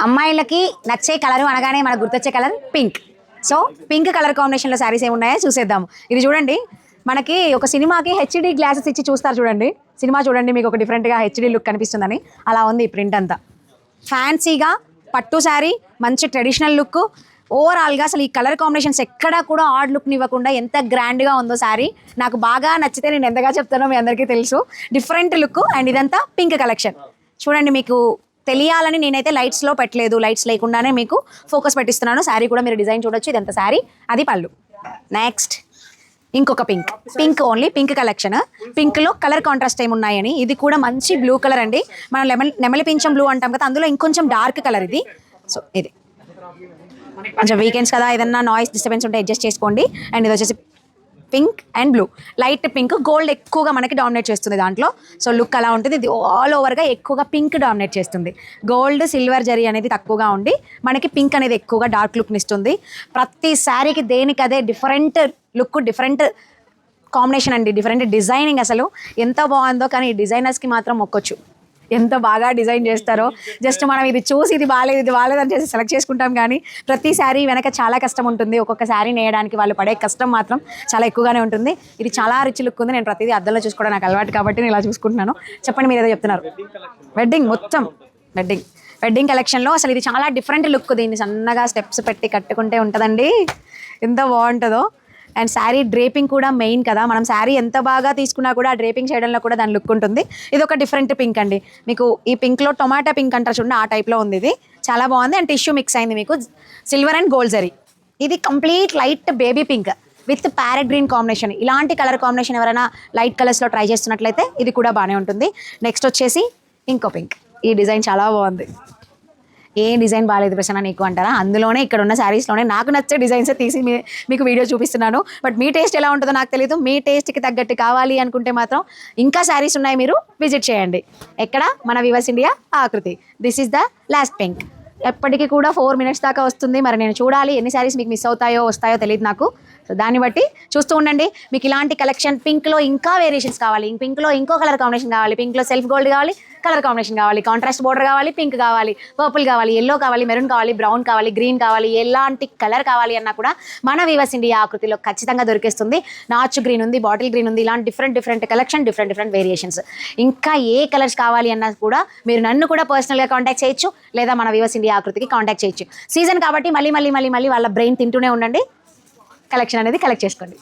అమ్మాయిలకి నచ్చే కలర్ అనగానే మనకు గుర్తొచ్చే colour pink. So pink colour కాంబినేషన్లో శారీస్ ఏమున్నాయో చూసేద్దాము. ఇది చూడండి, మనకి ఒక సినిమాకి హెచ్డి గ్లాసెస్ ఇచ్చి చూస్తారు చూడండి. సినిమా చూడండి, మీకు ఒక డిఫరెంట్గా హెచ్డి లుక్ కనిపిస్తుందని. అలా ఉంది ఈ ప్రింట్ అంతా. ఫ్యాన్సీగా పట్టు శారీ, మంచి ట్రెడిషనల్ లుక్. ఓవరాల్గా అసలు ఈ కలర్ కాంబినేషన్స్ ఎక్కడా కూడా ఆడ్ లుక్ని ఇవ్వకుండా ఎంత గ్రాండ్గా ఉందో శారీ. నాకు బాగా నచ్చితే నేను ఎంతగా చెప్తానో మీ అందరికీ తెలుసు. Different look. అండ్ ఇదంతా పింక్ కలెక్షన్. చూడండి, మీకు తెలియాలని నేనైతే లైట్స్లో పెట్టలేదు, లైట్స్ లేకుండానే మీకు ఫోకస్ పెట్టిస్తున్నాను. శారీ కూడా మీరు డిజైన్ చూడొచ్చు. ఇదంతా శారీ, అది పళ్ళు. నెక్స్ట్ ఇంకొక పింక్ ఓన్లీ పింక్ కలెక్షన్. పింక్లో కలర్ కాంట్రాస్ట్ ఏమి ఉన్నాయని. ఇది కూడా మంచి బ్లూ కలర్ అండి. మనం నెమలి పింఛం బ్లూ అంటాం కదా, అందులో ఇంకొంచెం డార్క్ కలర్ ఇది. సో ఇది కొంచెం వీకెండ్స్ కదా, ఏదన్నా నాయిస్ డిస్టర్బెన్స్ ఉంటే అడ్జస్ట్ చేసుకోండి. అండ్ ఇది వచ్చేసి pink and blue, light pink. Gold ఎక్కువగా మనకి డామినేట్ చేస్తుంది దాంట్లో. సో లుక్ అలా ఉంటుంది. ఇది ఆల్ ఓవర్గా ఎక్కువగా పింక్ డామినేట్ చేస్తుంది. గోల్డ్ సిల్వర్ జరీ అనేది తక్కువగా ఉండి మనకి పింక్ అనేది ఎక్కువగా డార్క్ లుక్ని ఇస్తుంది. ప్రతి శారీకి దేనికి అదే డిఫరెంట్ లుక్, డిఫరెంట్ కాంబినేషన్ అండి, డిఫరెంట్ డిజైనింగ్. అసలు ఎంత బాగుందో. కానీ ఈ డిజైనర్స్కి మాత్రం మొక్కొచ్చు, ఎంత బాగా డిజైన్ చేస్తారో. జస్ట్ మనం ఇది చూసి ఇది బాగాలేదు అని చేసి సెలెక్ట్ చేసుకుంటాం, కానీ ప్రతి శారీ వెనక చాలా కష్టం ఉంటుంది. ఒక్కొక్క శారీ నేయడానికి వాళ్ళు పడే కష్టం మాత్రం చాలా ఎక్కువగానే ఉంటుంది. ఇది చాలా రిచ్ లుక్ ఉంది. నేను ప్రతిదీ అద్దంలో చూసుకోవడం నాకు అలవాటు కాబట్టి నేను ఇలా చూసుకుంటున్నాను. చెప్పండి, మీరు ఏదో చెప్తున్నారు. వెడ్డింగ్, మొత్తం వెడ్డింగ్ కలెక్షన్లో అసలు ఇది చాలా డిఫరెంట్ లుక్. దీన్ని సన్నగా స్టెప్స్ పెట్టి కట్టుకుంటే ఉంటుందండి, ఎంత బాగుంటుందో. అండ్ శారీ డ్రేపింగ్ కూడా మెయిన్ కదా. మనం శారీ ఎంత బాగా తీసుకున్నా కూడా ఆ డ్రేపింగ్ చేయడంలో కూడా దాని లుక్ ఉంటుంది. ఇది ఒక డిఫరెంట్ పింక్ అండి. మీకు ఈ పింక్లో టొమాటో పింక్ అంటారు చూడండి, ఆ టైప్లో ఉంది. ఇది చాలా బాగుంది. అండ్ టిష్యూ మిక్స్ అయింది మీకు సిల్వర్ అండ్ గోల్డ్ జరీ. ఇది complete light baby pink with parrot green combination. ఇలాంటి కలర్ కాంబినేషన్ ఎవరైనా లైట్ కలర్స్లో ట్రై చేస్తున్నట్లయితే ఇది కూడా బాగానే ఉంటుంది. నెక్స్ట్ వచ్చేసి ఇంకో పింక్. ఈ డిజైన్ చాలా బాగుంది. ఏ డిజైన్ బాగాలేదు ప్రసన్న నీకు అంటారా? అందులోనే ఇక్కడ ఉన్న శారీస్లోనే నాకు నచ్చే డిజైన్స్ తీసి మీకు వీడియో చూపిస్తున్నాను. బట్ మీ టేస్ట్ ఎలా ఉంటుందో నాకు తెలియదు. మీ టేస్ట్కి తగ్గట్టు కావాలి అనుకుంటే మాత్రం ఇంకా శారీస్ ఉన్నాయి, మీరు విజిట్ చేయండి. ఎక్కడ? మన వివర్స్ ఇండియా ఆకృతి. This is the last pink. ఎప్పటికీ కూడా 4 minutes దాకా వస్తుంది. మరి నేను చూడాలి ఎన్ని శారీస్ మీకు మిస్ అవుతాయో వస్తాయో తెలియదు నాకు. సో దాన్ని బట్టి చూస్తూ ఉండండి. మీకు ఇలాంటి కలెక్షన్ పింక్లో ఇంకా వేరియేషన్స్ కావాలి, పింక్లో ఇంకో కలర్ కాంబినేషన్ కావాలి, పింక్లో సెల్ఫ్ గోల్డ్ కావాలి, కలర్ కాంబినేషన్ కావాలి, కాంట్రాస్ట్ బోర్డర్ కావాలి, పింక్ కావాలి, పర్పుల్ కావాలి, ఎల్లో కావాలి, మెరూన్ కావాలి, బ్రౌన్ కావాలి, గ్రీన్ కావాలి, ఎలాంటి కలర్ కావాలి అన్నా కూడా మన వివర్స్ ఇండియా ఆకృతిలో ఖచ్చితంగా దొరికేస్తుంది. నాచు గ్రీన్ ఉంది, బాటిల్ గ్రీన్ ఉంది. ఇలాంటి డిఫరెంట్ కలెక్షన్, డిఫరెంట్ వేరియేషన్స్. ఇంకా ఏ కలర్స్ కావాలి అన్నా కూడా మీరు నన్ను కూడా పర్సనల్గా కాంటాక్ట్ చేయొచ్చు, లేదా మన వివర్స్ ఇండియా ఆకృతికి కాంటాక్ట్ చేయొచ్చు. సీజన్ కాబట్టి మళ్ళీ వాళ్ళ బ్రెయిన్ తింటూనే ఉండండి. కలెక్షన్ అనేది కలెక్ట్ చేసుకోండి.